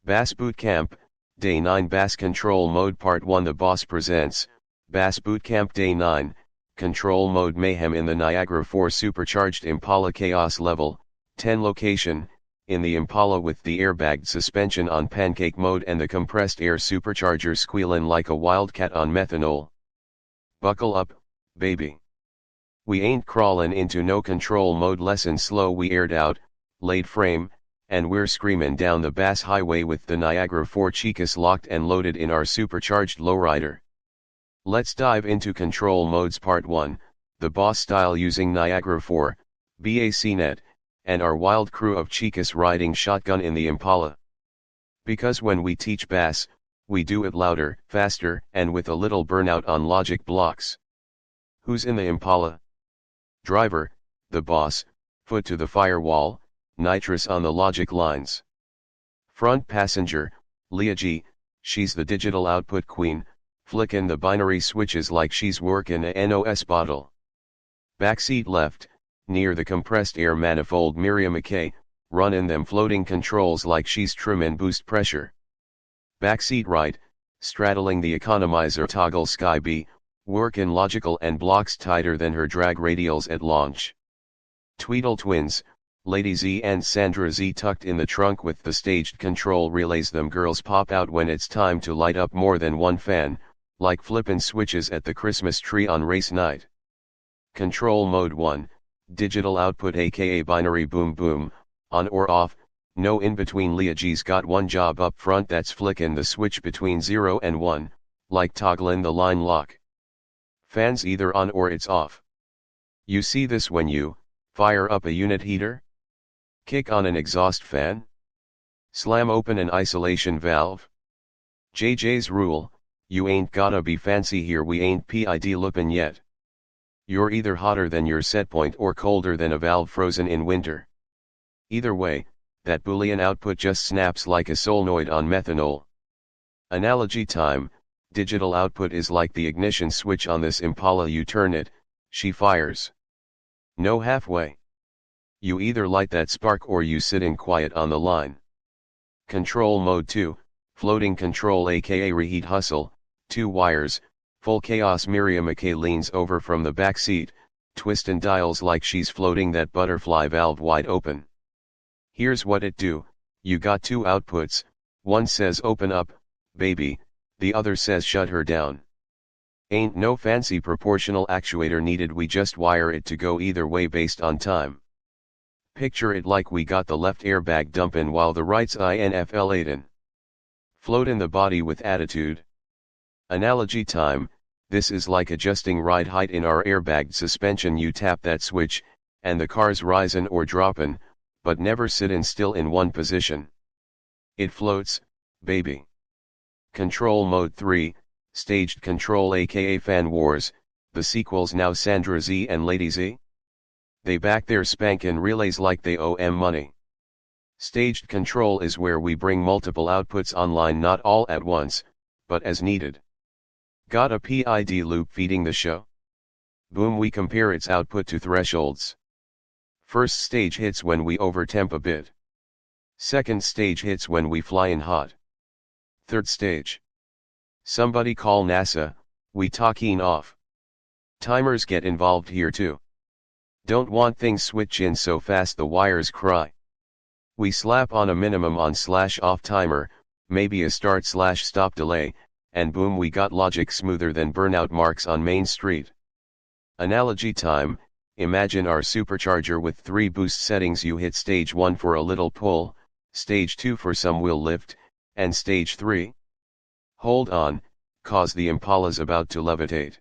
BAS Bootcamp, Day 9 BAS Control Mode Part 1. The BAS presents, BAS Bootcamp Day 9, Control Mode Mayhem in the Niagara 4 Supercharged Impala Chaos Level, 10 Location, in the Impala with the airbagged suspension on pancake mode and the compressed air supercharger squealin' like a wildcat on methanol. Buckle up, baby. We ain't crawlin' into no control mode lesson slow. We aired out, laid frame, and we're screamin' down the BAS highway with the Niagara 4 Chicas locked and loaded in our supercharged lowrider. Let's dive into control modes part 1, the BAS style using Niagara 4, BACnet, and our wild crew of Chicas riding shotgun in the Impala. Because when we teach BAS, we do it louder, faster, and with a little burnout on logic blocks. Who's in the Impala? Driver, the boss, foot to the firewall, nitrous on the logic lines. Front passenger, Leah G, she's the digital output queen, flickin' the binary switches like she's workin' a NOS bottle. Backseat left, near the compressed air manifold, Miriam McKay, runnin' them floating controls like she's trimmin' boost pressure. Backseat right, straddling the economizer toggle Sky B, workin' logical and blocks tighter than her drag radials at launch. Tweedle twins, Lady Z and Sandra Z tucked in the trunk with the staged control relays. Them girls pop out when it's time to light up more than one fan, like flippin' switches at the Christmas tree on race night. Control mode 1, digital output aka binary boom boom, on or off, no in between. Leah G's got one job up front, that's flickin' the switch between 0 and 1, like toggling the line lock. Fans either on or it's off. You see this when you fire up a unit heater? Kick on an exhaust fan? Slam open an isolation valve? JJ's rule, you ain't gotta be fancy here. We ain't PID loopin' yet. You're either hotter than your setpoint or colder than a valve frozen in winter. Either way, that Boolean output just snaps like a solenoid on methanol. Analogy time, digital output is like the ignition switch on this Impala. You turn it, she fires. No halfway. You either light that spark or you sit in quiet on the line. Control mode 2, floating control aka reheat hustle, 2 wires, full chaos. Miriam McKay leans over from the back seat, twistin' dials like she's floating that butterfly valve wide open. Here's what it do, you got 2 outputs, one says open up, baby, the other says shut her down. Ain't no fancy proportional actuator needed, we just wire it to go either way based on time. Picture it like we got the left airbag dumpin' while the right's inflatin'. Floatin' the body with attitude. Analogy time, this is like adjusting ride height in our airbagged suspension. You tap that switch, and the car's risin' or droppin', but never sittin' still in one position. It floats, baby. Control mode 3, staged control aka fan wars, the sequels now Sandra Z and Lady Z. They back their spankin' relays like they owe 'em money. Staged control is where we bring multiple outputs online, not all at once, but as needed. Got a PID loop feeding the show? Boom, we compare its output to thresholds. First stage hits when we overtemp a bit. Second stage hits when we flyin' hot. Third stage. Somebody call NASA, we talkin' off. Timers get involved here too. Don't want things switch in so fast the wires cry. We slap on a minimum on/off timer, maybe a start/stop delay, and boom, we got logic smoother than burnout marks on Main Street. Analogy time, imagine our supercharger with 3 boost settings. You hit stage 1 for a little pull, stage 2 for some wheel lift, and stage 3. Hold on, cause the Impala's about to levitate.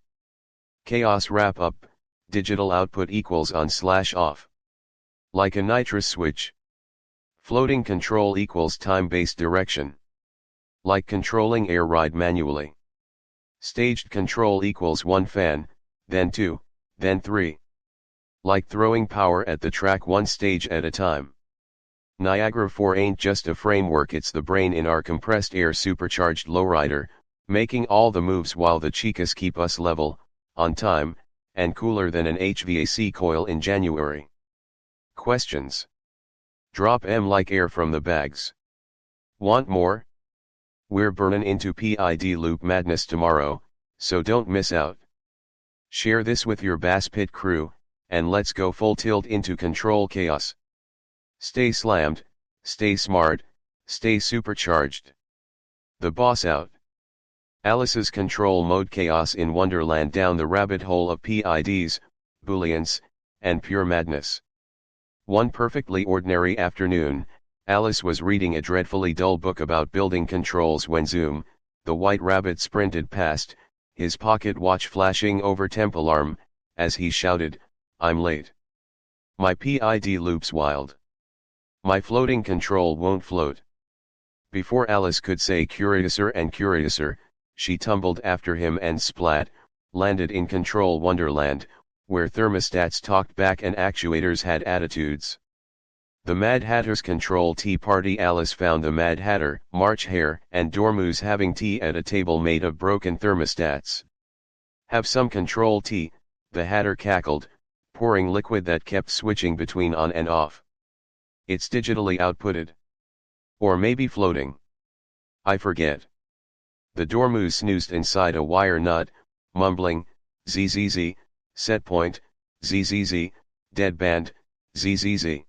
Chaos wrap up, digital output equals on/off. Like a nitrous switch. Floating control equals time-based direction. Like controlling air ride manually. Staged control equals 1 fan, then 2, then 3. Like throwing power at the track 1 stage at a time. Niagara 4 ain't just a framework, it's the brain in our compressed air supercharged lowrider, making all the moves while the Chicas keep us level, on time, and cooler than an HVAC coil in January. Questions. Drop 'em like air from the bags. Want more? We're burnin' into PID loop madness tomorrow, so don't miss out. Share this with your BAS pit crew, and let's go full tilt into control chaos. Stay slammed, stay smart, stay supercharged. The boss out. Alice's control mode chaos in Wonderland down the rabbit hole of PIDs, booleans, and pure madness. One perfectly ordinary afternoon, Alice was reading a dreadfully dull book about building controls when zoom, the white rabbit sprinted past, his pocket watch flashing over temp alarm, as he shouted, "I'm late. My PID loop's wild. My floating control won't float." Before Alice could say curiouser and curiouser, she tumbled after him and splat, landed in control Wonderland, where thermostats talked back and actuators had attitudes. The Mad Hatter's control tea party. Alice found the Mad Hatter, March Hare, and Dormouse having tea at a table made of broken thermostats. "Have some control tea," the Hatter cackled, pouring liquid that kept switching between on and off. "It's digitally outputted. Or maybe floating. I forget." The Dormouse snoozed inside a wire nut, mumbling, "ZZZ, setpoint, ZZZ, deadband, ZZZ."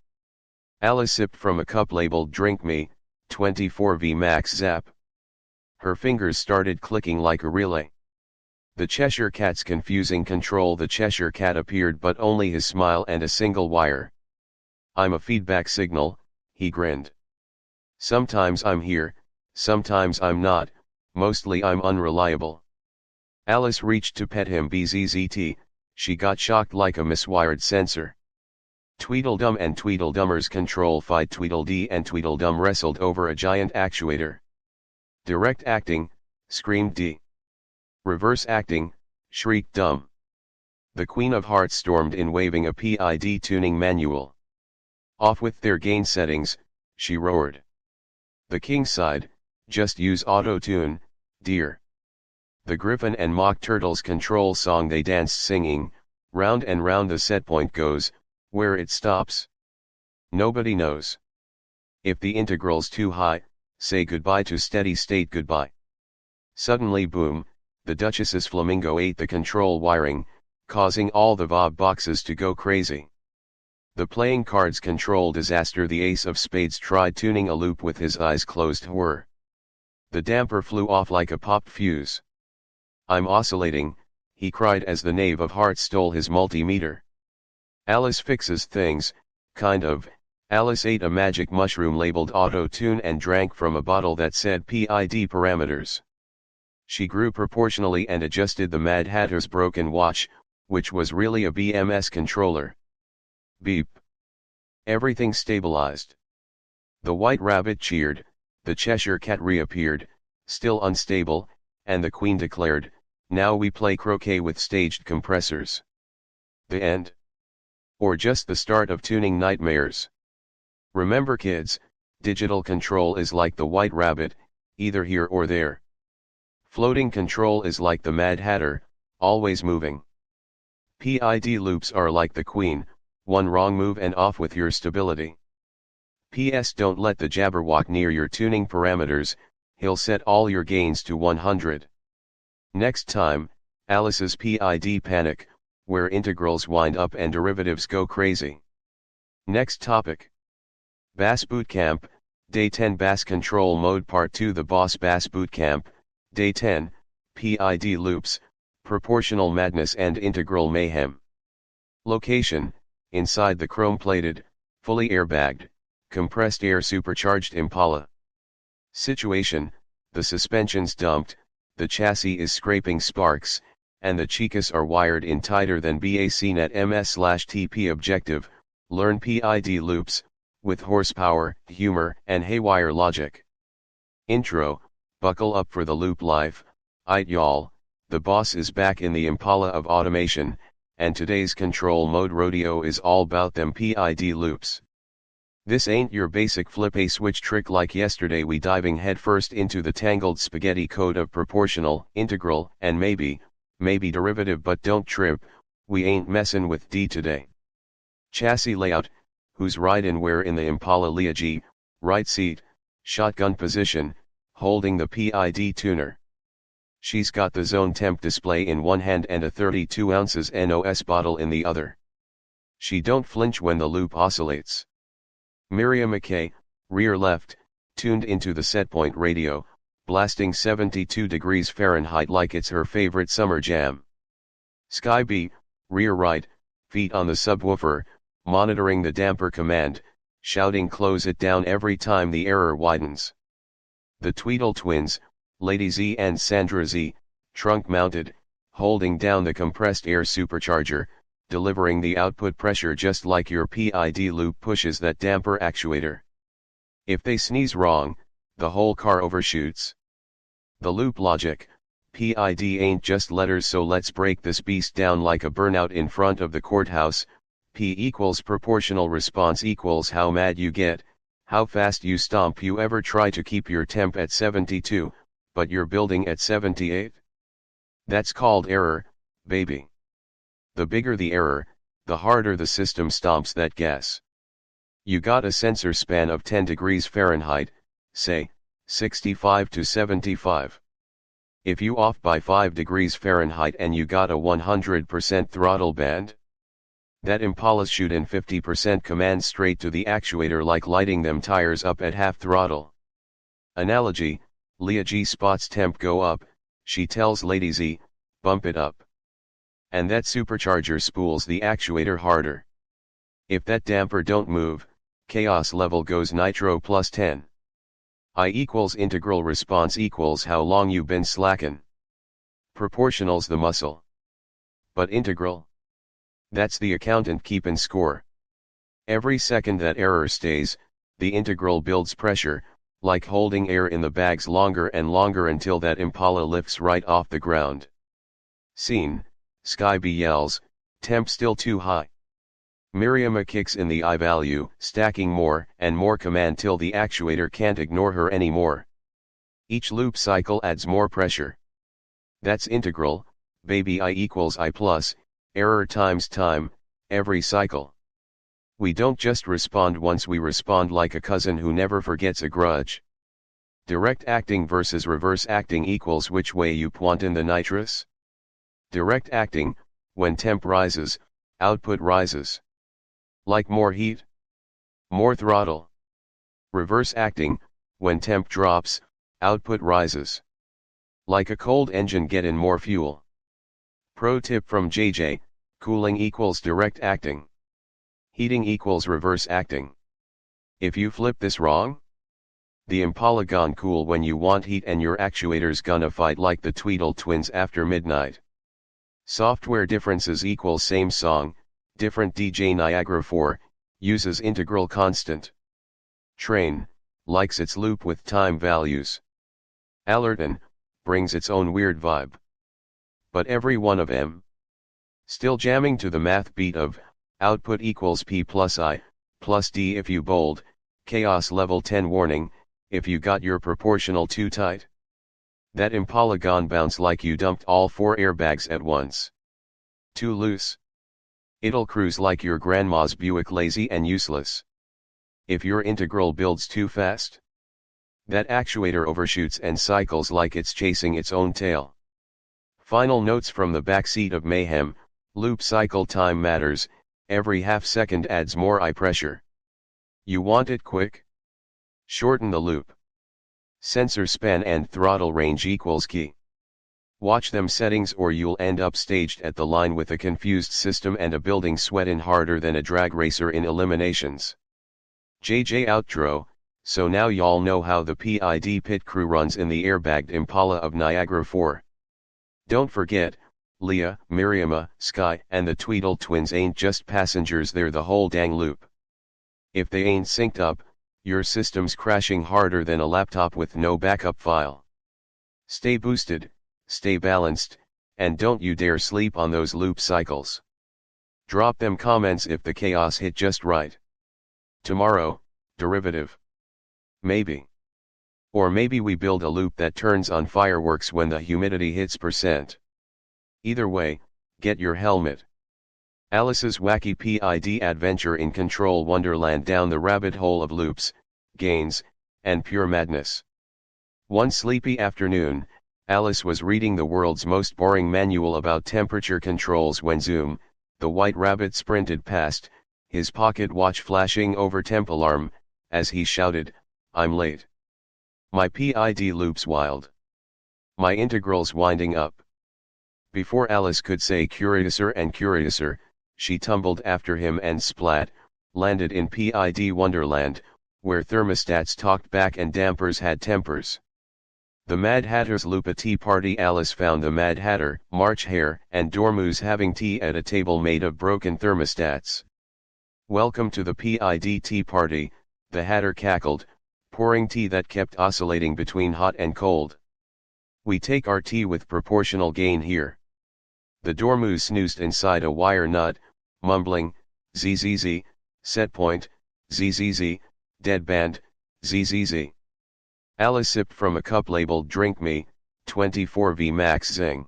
Alice sipped from a cup labeled "Drink Me, 24V Max Zap." Her fingers started clicking like a relay. The Cheshire Cat's confusing control. The Cheshire Cat appeared, but only his smile and a single wire. "I'm a feedback signal," he grinned. "Sometimes I'm here, sometimes I'm not, mostly I'm unreliable." Alice reached to pet him. "BZZT, she got shocked like a miswired sensor. Tweedledum and Tweedledummer's control fight. Tweedledee and Tweedledum wrestled over a giant actuator. "Direct acting," screamed Dee. "Reverse acting," shrieked Dum. The Queen of Hearts stormed in waving a PID tuning manual. "Off with their gain settings," she roared. The King sighed, "Just use auto-tune, dear." The Griffin and Mock Turtle's control song. They danced singing, "Round and round the setpoint goes, where it stops nobody knows. If the integral's too high, say goodbye to steady state goodbye." Suddenly boom, the Duchess's flamingo ate the control wiring, causing all the VOB boxes to go crazy. The playing cards control disaster. The Ace of Spades tried tuning a loop with his eyes closed. Whir. The damper flew off like a popped fuse. "I'm oscillating," he cried as the Knave of Hearts stole his multimeter. Alice fixes things, kind of. Alice ate a magic mushroom labeled auto-tune and drank from a bottle that said PID parameters. She grew proportionally and adjusted the Mad Hatter's broken watch, which was really a BMS controller. Beep. Everything stabilized. The White Rabbit cheered, the Cheshire Cat reappeared, still unstable, and the Queen declared, "Now we play croquet with staged compressors." The end? Or just the start of tuning nightmares? Remember kids, digital control is like the White Rabbit, either here or there. Floating control is like the Mad Hatter, always moving. PID loops are like the Queen, one wrong move and off with your stability. P.S. Don't let the Jabberwock near your tuning parameters, he'll set all your gains to 100. Next time, Alice's PID panic, where integrals wind up and derivatives go crazy. Next topic. BAS Bootcamp, Day 10. BAS Control Mode Part 2. The BAS Bootcamp, Day 10, PID Loops, Proportional Madness and Integral Mayhem. Location, inside the chrome-plated, fully airbagged, compressed air supercharged Impala. Situation, the suspension's dumped, the chassis is scraping sparks, and the chicas are wired in tighter than BACnet MS/TP. Objective, learn PID loops, with horsepower, humor, and haywire logic. Intro, buckle up for the loop life, aight y'all, the boss is back in the Impala of automation, and today's control mode rodeo is all about them PID loops. This ain't your basic flip a switch trick like yesterday. We diving headfirst into the tangled spaghetti code of proportional, integral, and maybe derivative, but don't trip, we ain't messin' with D today. Chassis layout, who's ridin' where in the Impala Leagy, right seat, shotgun position, holding the PID tuner. She's got the zone temp display in one hand and a 32 ounces NOS bottle in the other. She don't flinch when the loop oscillates. Miriam McKay, rear left, tuned into the setpoint radio, blasting 72 degrees Fahrenheit like it's her favorite summer jam. Sky B, rear right, feet on the subwoofer, monitoring the damper command, shouting close it down every time the error widens. The Tweedle twins, Lady Z and Sandra Z, trunk mounted, holding down the compressed air supercharger, delivering the output pressure just like your PID loop pushes that damper actuator. If they sneeze wrong, the whole car overshoots. The loop logic, PID ain't just letters, so let's break this beast down like a burnout in front of the courthouse. P equals proportional response equals how mad you get, how fast you stomp. You ever try to keep your temp at 72, but you're building at 78? That's called error, baby. The bigger the error, the harder the system stomps that gas. You got a sensor span of 10 degrees Fahrenheit, say, 65 to 75. If you off by 5 degrees Fahrenheit and you got a 100% throttle band, that Impala's shootin' 50% command straight to the actuator like lighting them tires up at half throttle. Analogy, Leah G spots temp go up, she tells Lady Z, bump it up. And that supercharger spools the actuator harder. If that damper don't move, chaos level goes nitro plus 10. I equals integral response equals how long you been slackin'. Proportional's the muscle. But integral? That's the accountant keepin' score. Every second that error stays, the integral builds pressure, like holding air in the bags longer and longer until that Impala lifts right off the ground. Scene, Sky B yells, temp still too high. Miriam kicks in the I value, stacking more and more command till the actuator can't ignore her anymore. Each loop cycle adds more pressure. That's integral, baby. I equals I plus, error times time, every cycle. We don't just respond once, we respond like a cousin who never forgets a grudge. Direct acting versus reverse acting equals which way you point in the nitrous. Direct acting, when temp rises, output rises. Like more heat, more throttle. Reverse acting, when temp drops, output rises. Like a cold engine, get in more fuel. Pro tip from JJ, cooling equals direct acting. Heating equals reverse acting. If you flip this wrong, the Impala gone cool when you want heat and your actuator's gonna fight like the Tweedle twins after midnight. Software differences equals same song, different DJ. Niagara 4, uses integral constant. Train, likes its loop with time values. Allerton, brings its own weird vibe. But every one of them, still jamming to the math beat of, output equals P plus I, plus D. If you bold, chaos level 10 warning, if you got your proportional too tight. That Impala gone bounce like you dumped all 4 airbags at once. Too loose. It'll cruise like your grandma's Buick, lazy and useless. If your integral builds too fast, that actuator overshoots and cycles like it's chasing its own tail. Final notes from the backseat of mayhem, loop cycle time matters, every half second adds more eye pressure. You want it quick? Shorten the loop. Sensor span and throttle range equals key. Watch them settings or you'll end up staged at the line with a confused system and a building sweatin' harder than a drag racer in eliminations. JJ outro. So now y'all know how the PID pit crew runs in the airbagged Impala of Niagara 4. Don't forget, Leah, Miriam, Sky, and the Tweedle twins ain't just passengers, they're the whole dang loop. If they ain't synced up, your system's crashing harder than a laptop with no backup file. Stay boosted, stay balanced, and don't you dare sleep on those loop cycles. Drop them comments if the chaos hit just right. Tomorrow, derivative. Maybe. Or maybe we build a loop that turns on fireworks when the humidity hits %. Either way, get your helmet. Alice's wacky PID adventure in Control Wonderland down the rabbit hole of loops, gains, and pure madness. One sleepy afternoon, Alice was reading the world's most boring manual about temperature controls when zoom, the white rabbit sprinted past, his pocket watch flashing over temp alarm, as he shouted, "I'm late. My PID loop's wild. My integral's winding up." Before Alice could say curiouser and curiouser, she tumbled after him and splat, landed in PID Wonderland, where thermostats talked back and dampers had tempers. The Mad Hatter's loop. A tea party. Alice found the Mad Hatter, March Hare, and Dormouse having tea at a table made of broken thermostats. "Welcome to the PID tea party," the Hatter cackled, pouring tea that kept oscillating between hot and cold. "We take our tea with proportional gain here." The Dormouse snoozed inside a wire nut, mumbling, "ZZZ, set point, ZZZ, deadband, ZZZ." Alice sipped from a cup labeled "Drink Me, 24V Max Zing."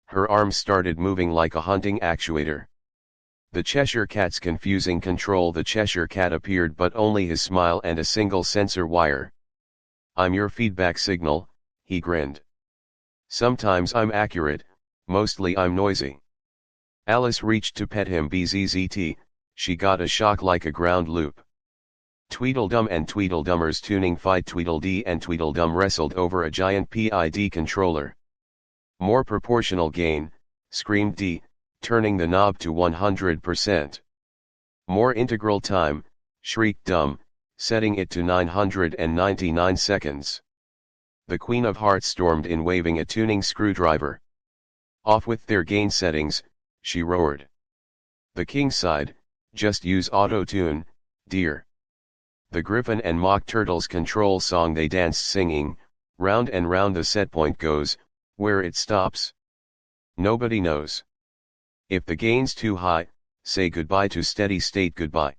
Her arms started moving like a hunting actuator. The Cheshire Cat's confusing control. The Cheshire Cat appeared, but only his smile and a single sensor wire. "I'm your feedback signal," he grinned. "Sometimes I'm accurate, mostly I'm noisy." Alice reached to pet him. "Bzzzt, she got a shock like a ground loop. Tweedledum and Tweedledummer's tuning fight. Tweedledee and Tweedledum wrestled over a giant PID controller. "More proportional gain," screamed Dee, turning the knob to 100%. "More integral time," shrieked Dum, setting it to 999 seconds. The Queen of Hearts stormed in, waving a tuning screwdriver. "Off with their gain settings," she roared. The King sighed, "Just use auto-tune, dear." The Griffin and Mock Turtle's control song. They danced singing, "Round and round the setpoint goes, where it stops nobody knows. If the gain's too high, say goodbye to steady state goodbye."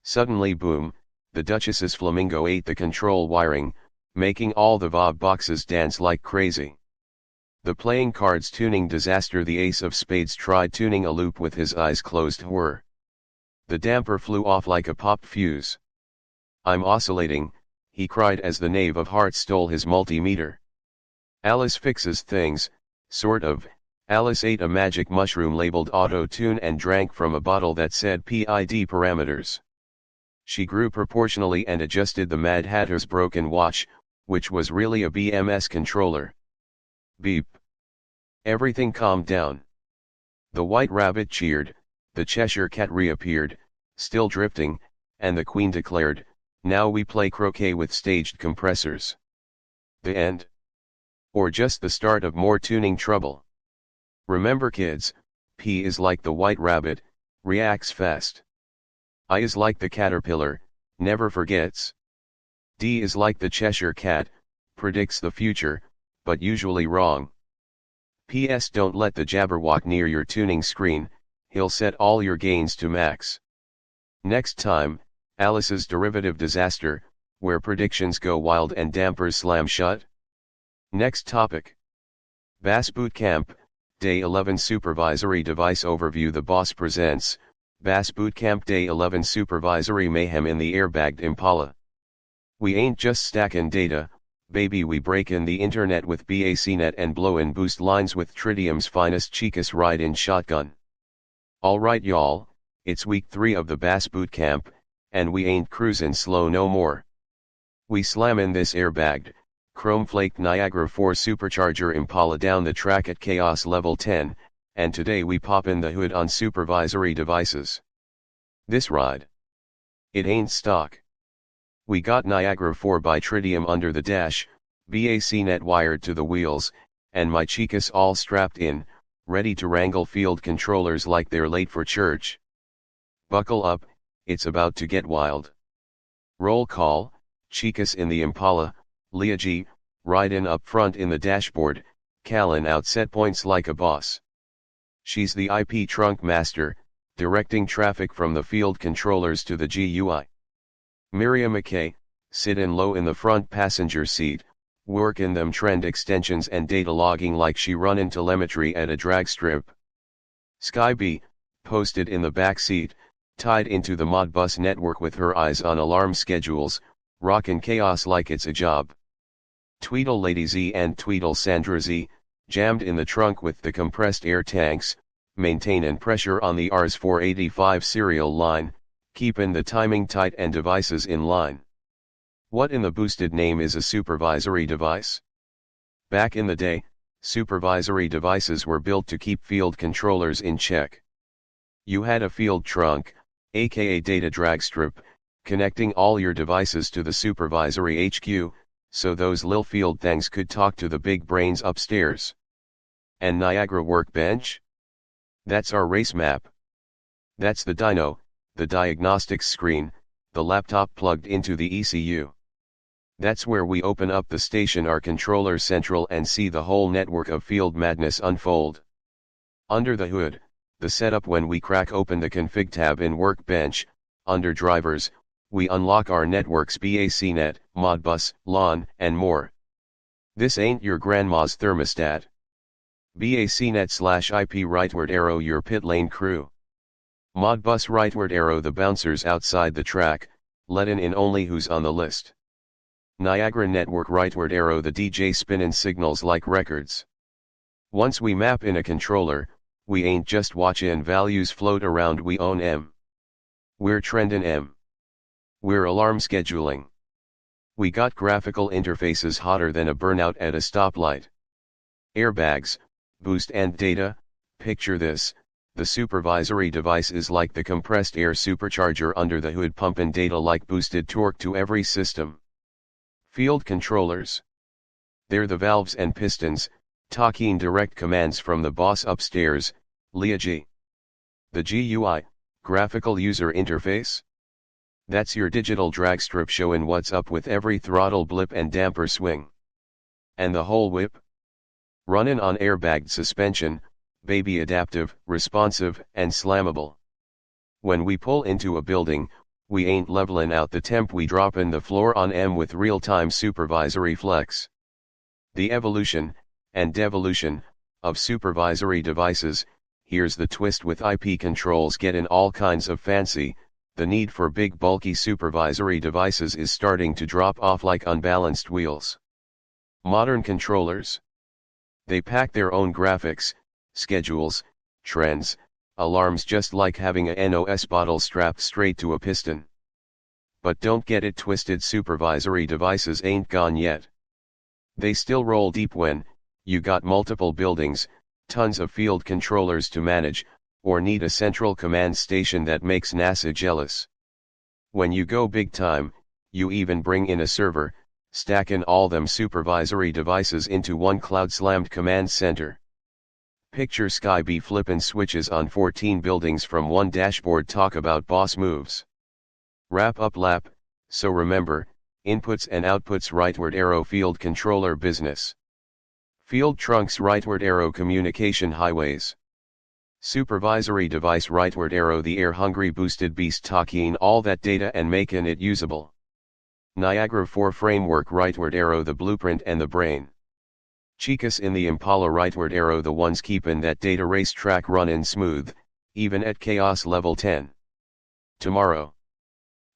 Suddenly boom, the Duchess's flamingo ate the control wiring, making all the VOB boxes dance like crazy. The playing cards tuning disaster. The Ace of Spades tried tuning a loop with his eyes closed. Whir. The damper flew off like a popped fuse. "I'm oscillating," he cried as the Knave of Hearts stole his multimeter. Alice fixes things, sort of. Alice ate a magic mushroom labeled auto-tune and drank from a bottle that said PID parameters. She grew proportionally and adjusted the Mad Hatter's broken watch, which was really a BMS controller. Beep. Everything calmed down. The White Rabbit cheered, the Cheshire Cat reappeared, still drifting, and the Queen declared, "Now we play croquet with staged compressors." The end? Or just the start of more tuning trouble? Remember kids, P is like the White Rabbit, reacts fast. I is like the caterpillar, never forgets. D is like the Cheshire Cat, predicts the future, but usually wrong. P.S. Don't let the Jabberwock near your tuning screen, he'll set all your gains to max. Next time, Alice's derivative disaster, where predictions go wild and dampers slam shut. Next topic. BAS Bootcamp, Day 11 Supervisory Device Overview. The BAS presents, BAS Bootcamp Day 11 Supervisory Mayhem in the Airbagged Impala. We ain't just stacking data, baby, we break in the internet with BACnet and blow in boost lines with Tritium's finest Chicas ride-in shotgun. Alright y'all, it's week 3 of the BAS Bootcamp, and we ain't cruising slow no more. We slam in this airbagged, chrome-flaked Niagara 4 supercharger Impala down the track at chaos level 10, and today we pop in the hood on supervisory devices. This ride, it ain't stock. We got Niagara 4 by Tritium under the dash, BACnet wired to the wheels, and my Chicas all strapped in, ready to wrangle field controllers like they're late for church. Buckle up, it's about to get wild. Roll call, Chicas in the Impala, Leah G, ride-in up front in the dashboard, Callan out set points like a boss. She's the IP trunk master, directing traffic from the field controllers to the GUI. Miriam McKay, sit-in low in the front passenger seat, work in them trend extensions and data logging like she runnin' telemetry at a drag strip. Sky B, posted in the back seat, tied into the Modbus network with her eyes on alarm schedules, Rockin' chaos like it's a job. Tweedle Lady Z and Tweedle Sandra Z, jammed in the trunk with the compressed air tanks, maintain and pressure on the Rs 485 serial line, keepin' the timing tight and devices in line. What in the boosted name is a supervisory device? Back in the day, supervisory devices were built to keep field controllers in check. You had a field trunk, aka data drag strip, connecting all your devices to the supervisory HQ, so those lil field things could talk to the big brains upstairs. And Niagara Workbench? That's our race map. That's the dyno, the diagnostics screen, the laptop plugged into the ECU. That's where we open up the station our controller central and see the whole network of field madness unfold. Under the hood, the setup when we crack open the config tab in Workbench, under drivers, we unlock our networks BACnet, Modbus, LAN, and more. This ain't your grandma's thermostat. BACnet/IP rightward arrow your pit lane crew. Modbus rightward arrow the bouncers outside the track, lettin' in only who's on the list. Niagara network rightward arrow the DJ spinnin' signals like records. Once we map in a controller, we ain't just watchin' values float around, we own 'em. We're trendin' 'em. We're alarm scheduling. We got graphical interfaces hotter than a burnout at a stoplight. Airbags, boost and data, picture this, the supervisory device is like the compressed air supercharger under the hood pumpin' data like boosted torque to every system. Field controllers. They're the valves and pistons, talking direct commands from the boss upstairs, Leah G. The GUI, graphical user interface? That's your digital drag strip showing what's up with every throttle blip and damper swing. And the whole whip? Runnin' on airbagged suspension, baby adaptive, responsive, and slammable. When we pull into a building, we ain't levelin' out the temp, we droppin' the floor on 'em with real-time supervisory flex. The evolution, and devolution, of supervisory devices, here's the twist with IP controls gettin' all kinds of fancy, the need for big bulky supervisory devices is starting to drop off like unbalanced wheels. Modern controllers. They pack their own graphics, schedules, trends, alarms, just like having a NOS bottle strapped straight to a piston. But don't get it twisted, supervisory devices ain't gone yet. They still roll deep when you got multiple buildings, tons of field controllers to manage, or need a central command station that makes NASA jealous. When you go big time, you even bring in a server, stacking all them supervisory devices into one cloud-slammed command center. Picture Sky B flippin' switches on 14 buildings from one dashboard, talk about boss moves. Wrap up lap, so remember, inputs and outputs rightward arrow field controller business. Field trunks rightward arrow communication highways. Supervisory device rightward arrow the air-hungry boosted beast, talking all that data and making it usable. Niagara 4 framework rightward arrow the blueprint and the brain. Chicas in the Impala rightward arrow the ones keepin' that data racetrack runnin' smooth, even at chaos level 10. Tomorrow,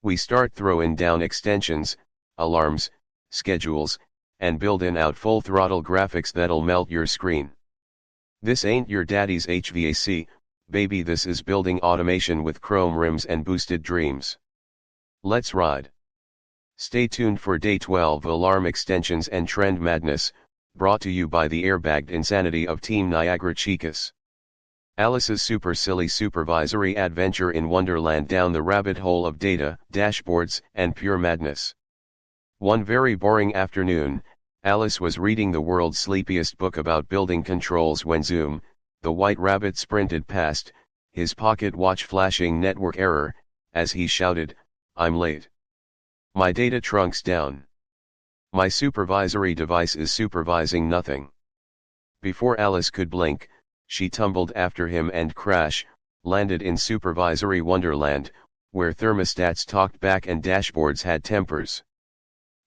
we start throwin' down extensions, alarms, schedules, and buildin' out full throttle graphics that'll melt your screen. This ain't your daddy's HVAC, baby, this is building automation with chrome rims and boosted dreams. Let's ride. Stay tuned for day 12 alarm extensions and trend madness, brought to you by the airbagged insanity of Team Niagara Chicas. Alice's super silly supervisory adventure in Wonderland down the rabbit hole of data, dashboards, and pure madness. One very boring afternoon, Alice was reading the world's sleepiest book about building controls when zoom, the white rabbit sprinted past, his pocket watch flashing network error, as he shouted, "I'm late. My data trunk's down. My supervisory device is supervising nothing." Before Alice could blink, she tumbled after him and landed in supervisory Wonderland, where thermostats talked back and dashboards had tempers.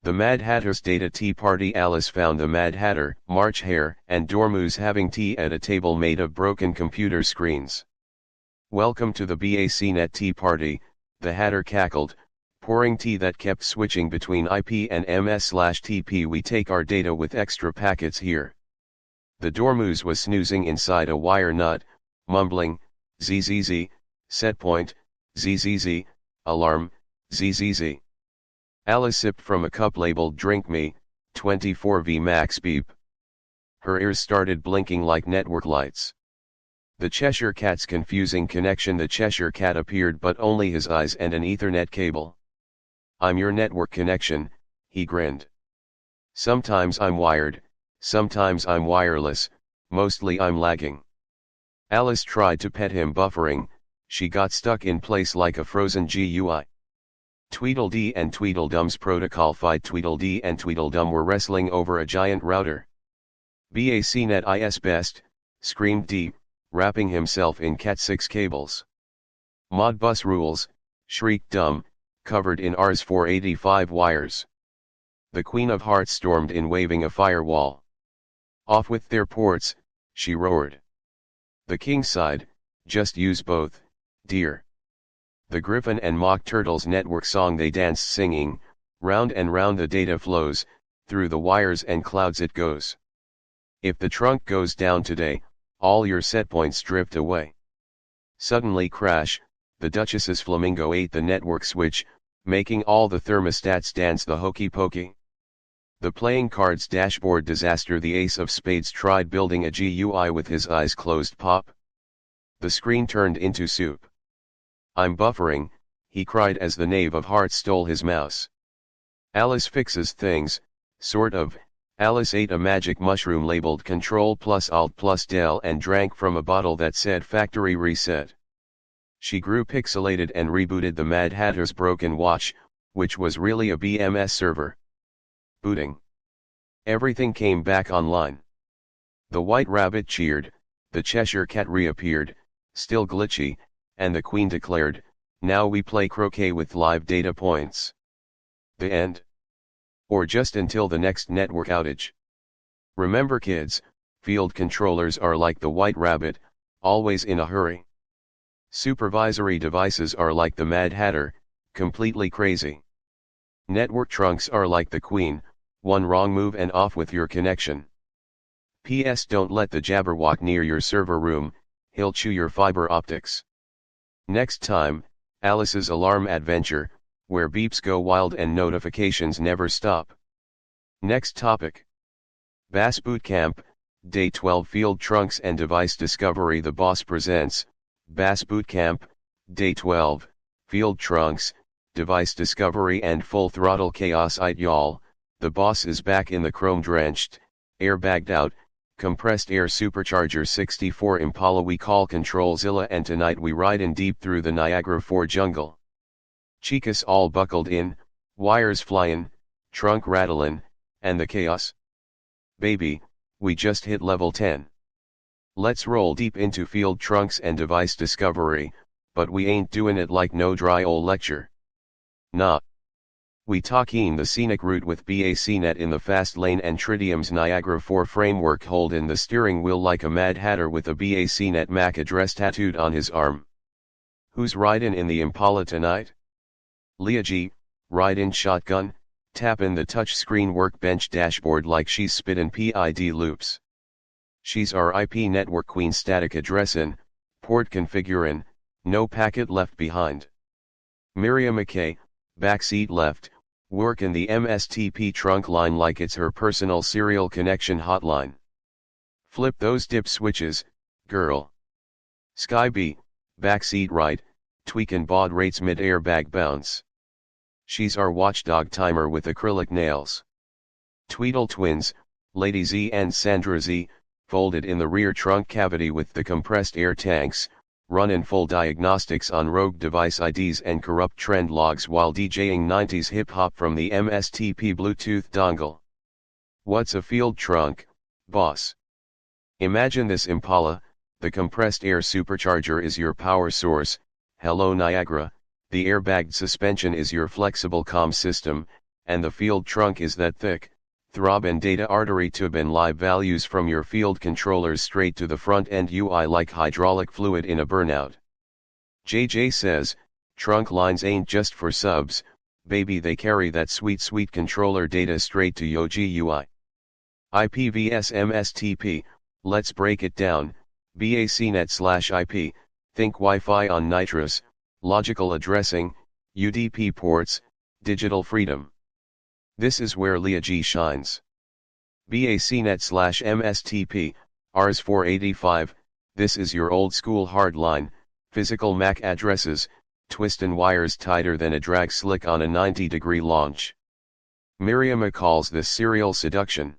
The Mad Hatter's Data Tea Party. Alice found the Mad Hatter, March Hare, and Dormouse having tea at a table made of broken computer screens. "Welcome to the BACnet Tea Party," the Hatter cackled, pouring tea that kept switching between IP and MS/TP. We take our data with extra packets here. The dormouse was snoozing inside a wire nut, mumbling, ZZZ, setpoint, ZZZ, alarm, ZZZ. Alice sipped from a cup labeled Drink Me, 24V max beep. Her ears started blinking like network lights. The Cheshire Cat's confusing connection. The Cheshire Cat appeared, but only his eyes and an Ethernet cable. I'm your network connection, he grinned. Sometimes I'm wired, sometimes I'm wireless, mostly I'm lagging. Alice tried to pet him, buffering. She got stuck in place like a frozen GUI. Tweedledee and Tweedledum's protocol fight. Tweedledee and Tweedledum were wrestling over a giant router. BACnet is best, screamed Dee, wrapping himself in Cat6 cables. Modbus rules, shrieked Dum, covered in RS485 wires. The Queen of Hearts stormed in, waving a firewall. Off with their ports, she roared. The King sighed, just use both, dear. The Griffin and Mock Turtle's network song they danced singing, round and round the data flows, through the wires and clouds it goes. If the trunk goes down today, all your setpoints drift away. Suddenly crash, the Duchess's flamingo ate the network switch, making all the thermostats dance the hokey pokey. The playing cards dashboard disaster. The ace of spades tried building a GUI with his eyes closed. Pop. The screen turned into soup. I'm buffering, he cried as the knave of hearts stole his mouse. Alice fixes things, sort of. Alice ate a magic mushroom labeled Ctrl+Alt+Del and drank from a bottle that said factory reset. She grew pixelated and rebooted the Mad Hatter's broken watch, which was really a BMS server. Booting. Everything came back online. The White Rabbit cheered, the Cheshire Cat reappeared, still glitchy, and the Queen declared, now we play croquet with live data points. The end? Or just until the next network outage? Remember kids, field controllers are like the White Rabbit, always in a hurry. Supervisory devices are like the Mad Hatter, completely crazy. Network trunks are like the Queen, one wrong move and off with your connection. P.S. Don't let the Jabberwock near your server room, he'll chew your fiber optics. Next time, Alice's alarm adventure, where beeps go wild and notifications never stop. Next topic. BAS Bootcamp, Day 12. Field Trunks and Device Discovery. The BAS presents, BAS Bootcamp, Day 12, Field Trunks, Device Discovery and Full Throttle Chaos. Y'all, the BAS is back in the chrome-drenched, airbagged out, compressed air supercharger 64 Impala we call Controlzilla, and tonight we ride in deep through the Niagara 4 jungle. Chicas all buckled in, wires flyin', trunk rattlin', and the chaos. Baby, we just hit level 10. Let's roll deep into field trunks and device discovery, but we ain't doing it like no dry ol' lecture. Nah. We talkin' the scenic route with BACnet in the fast lane and Tritium's Niagara 4 framework holdin' the steering wheel like a Mad Hatter with a BACnet MAC address tattooed on his arm. Who's ridin' in the Impala tonight? Leah G, ridin' shotgun, tappin' the touchscreen Workbench dashboard like she's spittin' PID loops. She's our IP network queen, static addressin', port configurin', no packet left behind. Miriam McKay, backseat left, workin' the MSTP trunk line like it's her personal serial connection hotline. Flip those dip switches, girl. Sky B, backseat right, tweakin' baud rates mid-airbag bounce. She's our watchdog timer with acrylic nails. Tweedle twins, Lady Z and Sandra Z, folded in the rear trunk cavity with the compressed air tanks, runnin' full diagnostics on rogue device IDs and corrupt trend logs while DJing 90s hip-hop from the MSTP Bluetooth dongle. What's a field trunk, boss? Imagine this Impala, the compressed air supercharger is your power source, hello Niagara, the airbagged suspension is your flexible comm system, and the field trunk is that thick, throbbin' data artery tubin' live values from your field controllers straight to the front-end UI like hydraulic fluid in a burnout. JJ says, trunk lines ain't just for subs, baby, they carry that sweet controller data straight to your GUI. IPvs MSTP, let's break it down. BACnet/IP, think Wi-Fi on nitrous, logical addressing, UDP ports, digital freedom. This is where LIAG shines. BACnet/MSTP, RS485, this is your old school hardline, physical MAC addresses, twistin' wires tighter than a drag slick on a 90-degree launch. Miriam calls this serial seduction.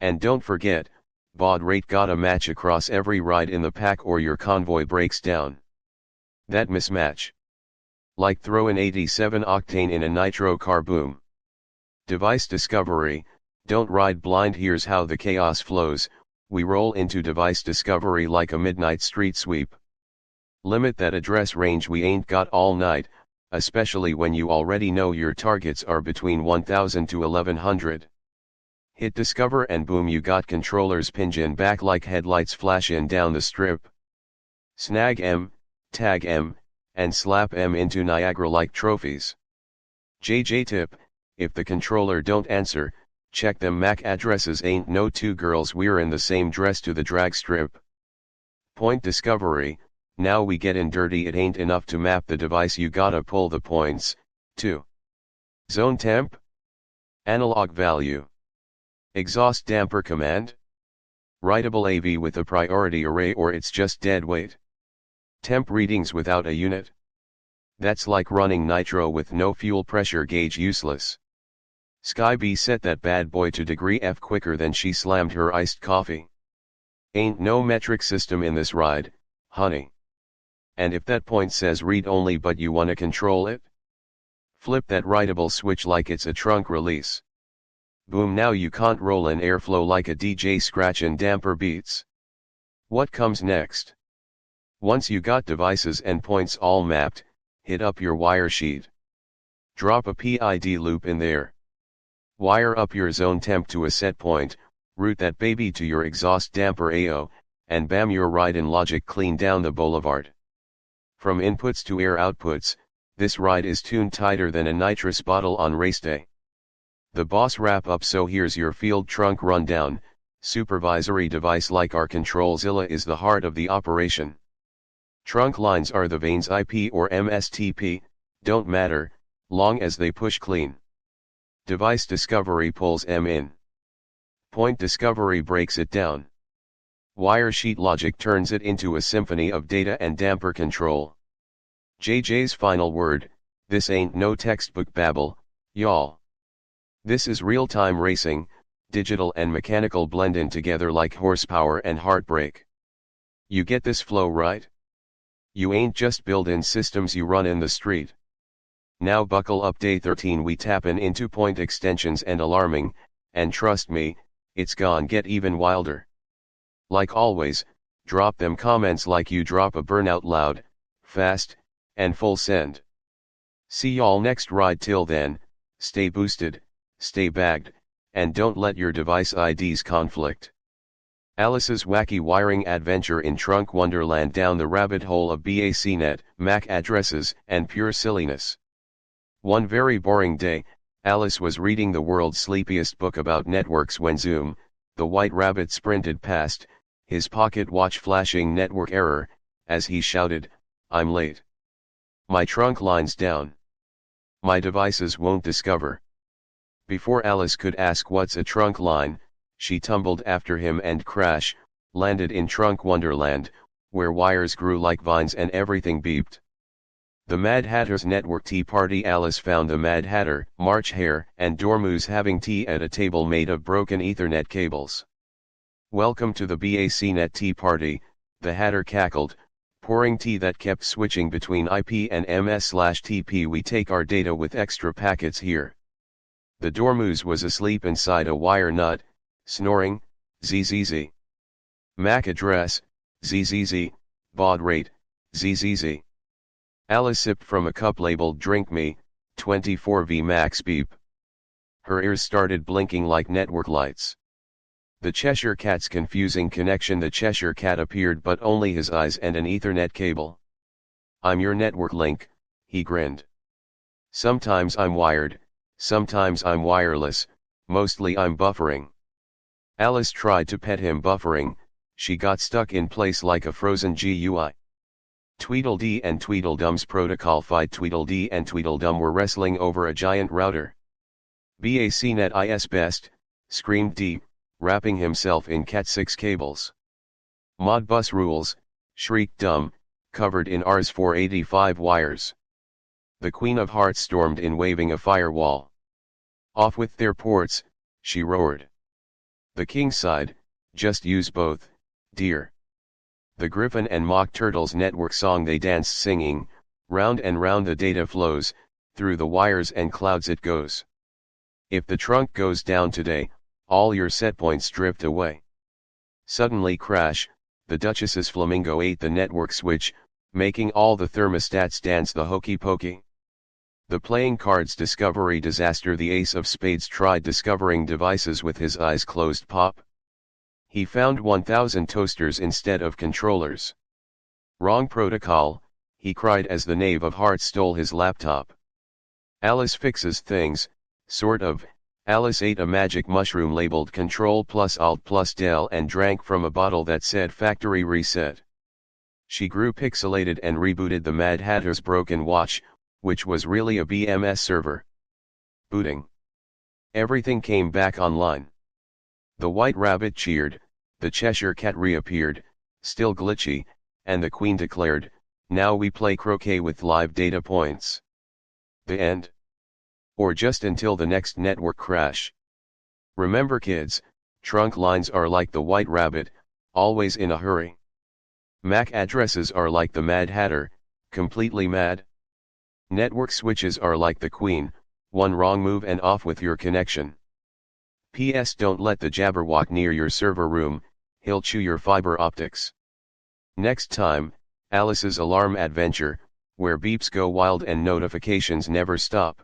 And don't forget, baud rate gotta match across every ride in the pack or your convoy breaks down. That mismatch. Like throwing 87 octane in a nitro car, boom. Device discovery, don't ride blind, here's how the chaos flows, we roll into device discovery like a midnight street sweep. Limit that address range, we ain't got all night, especially when you already know your targets are between 1000 to 1100. Hit discover and boom, you got controllers pingin' back like headlights flashin' down the strip. Snag M, tag M, and slap M into Niagara like trophies. JJ tip, if the controller don't answer, check them MAC addresses, ain't no two girls wearin' the same dress to the drag strip. Point discovery, now we gettin' dirty, it ain't enough to map the device, you gotta pull the points, too. Zone temp? Analog value. Exhaust damper command? Writable AV with a priority array, or it's just dead weight. Temp readings without a unit? That's like running nitro with no fuel pressure gauge, useless. Sky B set that bad boy to degree F quicker than she slammed her iced coffee. Ain't no metric system in this ride, honey. And if that point says read only but you wanna control it? Flip that writable switch like it's a trunk release. Boom, now you can't roll in airflow like a DJ scratchin' damper beats. What comes next? Once you got devices and points all mapped, hit up your wire sheet. Drop a PID loop in there. Wire up your zone temp to a set point, route that baby to your exhaust damper AO, and bam, your ride in logic clean down the boulevard. From inputs to air outputs, this ride is tuned tighter than a nitrous bottle on race day. The boss wrap up, so here's your field trunk rundown. Supervisory device like our ControlZilla is the heart of the operation. Trunk lines are the veins, IP or MSTP, don't matter, long as they push clean. Device discovery pulls M in. Point discovery breaks it down. Wire sheet logic turns it into a symphony of data and damper control. JJ's final word, this ain't no textbook babble, y'all. This is real-time racing, digital and mechanical blendin' together like horsepower and heartbreak. You get this flow right? You ain't just buildin' systems, you run in the street. Now buckle up, day 13 we tappin' into point extensions and alarming, and trust me, it's gon' get even wilder. Like always, drop them comments like you drop a burnout, loud, fast, and full send. See y'all next ride, till then, stay boosted, stay bagged, and don't let your device IDs conflict. Alice's wacky wiring adventure in Trunk Wonderland, down the rabbit hole of BACnet, MAC addresses, and pure silliness. One very boring day, Alice was reading the world's sleepiest book about networks when zoom, the white rabbit sprinted past, his pocket watch flashing network error, as he shouted, "I'm late. My trunk line's down. My devices won't discover." Before Alice could ask what's a trunk line, she tumbled after him and crash, landed in Trunk Wonderland, where wires grew like vines and everything beeped. The Mad Hatter's network tea party. Alice found the Mad Hatter, March Hare, and Dormouse having tea at a table made of broken Ethernet cables. "Welcome to the BACnet tea party," the Hatter cackled, pouring tea that kept switching between IP and MS/TP. "We take our data with extra packets here." The Dormouse was asleep inside a wire nut, snoring, ZZZ. MAC address, ZZZ, baud rate, ZZZ. Alice sipped from a cup labeled "Drink Me," 24V max beep. Her ears started blinking like network lights. The Cheshire Cat's confusing connection. The Cheshire Cat appeared, but only his eyes and an Ethernet cable. "I'm your network link," he grinned. Sometimes I'm wired, sometimes I'm wireless, mostly I'm buffering. Alice tried to pet him buffering, she got stuck in place like a frozen GUI. Tweedledee and Tweedledum's protocol fight. Tweedledee and Tweedledum were wrestling over a giant router. BACnet is best, screamed Dee, wrapping himself in Cat6 cables. Modbus rules, shrieked Dum, covered in Rs 485 wires. The Queen of Hearts stormed in waving a firewall. Off with their ports, she roared. The King sighed, just use both, dear. The Griffin and Mock Turtles network song they danced singing, round and round the data flows, through the wires and clouds it goes. If the trunk goes down today, all your setpoints drift away. Suddenly crash, the Duchess's flamingo ate the network switch, making all the thermostats dance the hokey pokey. The playing cards discovery disaster. The ace of spades tried discovering devices with his eyes closed. Pop. He found 1,000 toasters instead of controllers. Wrong protocol, he cried as the knave of hearts stole his laptop. Alice fixes things, sort of. Alice ate a magic mushroom labeled Control plus Alt plus Del and drank from a bottle that said Factory Reset. She grew pixelated and rebooted the Mad Hatter's broken watch, which was really a BMS server. Booting. Everything came back online. The White Rabbit cheered, the Cheshire Cat reappeared, still glitchy, and the Queen declared, "Now we play croquet with live data points." The end. Or just until the next network crash. Remember kids, trunk lines are like the White Rabbit, always in a hurry. MAC addresses are like the Mad Hatter, completely mad. Network switches are like the Queen, one wrong move and off with your connection. P.S. Don't let the Jabberwock near your server room, he'll chew your fiber optics. Next time, Alice's Alarm Adventure, where beeps go wild and notifications never stop.